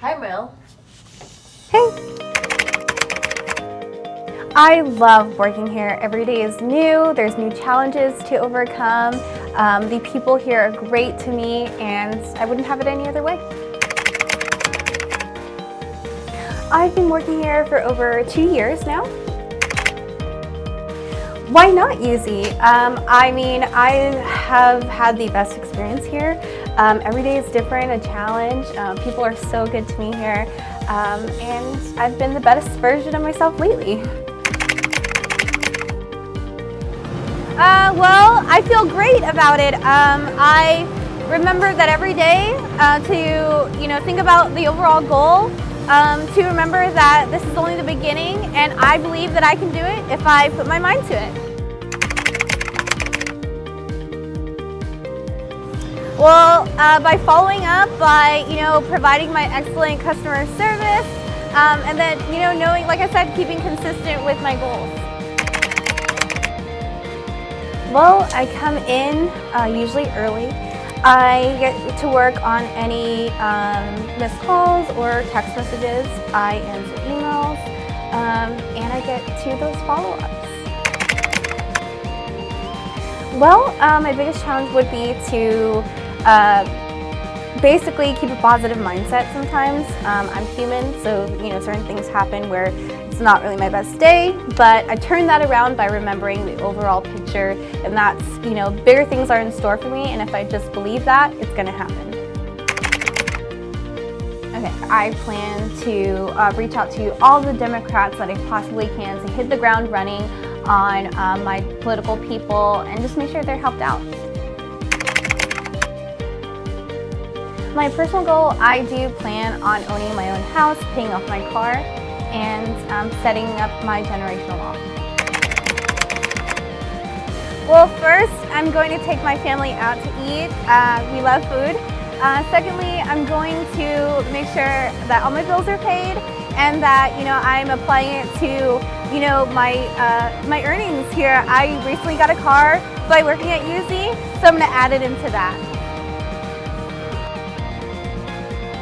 Hi, Mel. Hey! I love working here. Every day is new, there's new challenges to overcome. The people here are great to me and I wouldn't have it any other way. I've been working here for over 2 years now. Why not UZ? I have had the best experience here. Every day is different, a challenge. People are so good to me here. And I've been the best version of myself lately. Well, I feel great about it. I remember that every day to think about the overall goal, to remember that this is only the beginning, and I believe that I can do it if I put my mind to it. Well, by following up, by providing my excellent customer service, and then knowing, like I said, keeping consistent with my goals. Well, I come in usually early. I get to work on any missed calls or text messages. I answer emails, and I get to those follow-ups. Well, my biggest challenge would be to basically keep a positive mindset sometimes. I'm human, so certain things happen where it's not really my best day, but I turn that around by remembering the overall picture, and that's, bigger things are in store for me, and if I just believe that, it's gonna happen. Okay, I plan to reach out to all the Democrats that I possibly can to hit the ground running on my political people and just make sure they're helped out. My personal goal, I do plan on owning my own house, paying off my car, and setting up my generational wealth. Well, first, I'm going to take my family out to eat. We love food. Secondly, I'm going to make sure that all my bills are paid and that I'm applying it to my earnings here. I recently got a car by working at UZ, so I'm going to add it into that.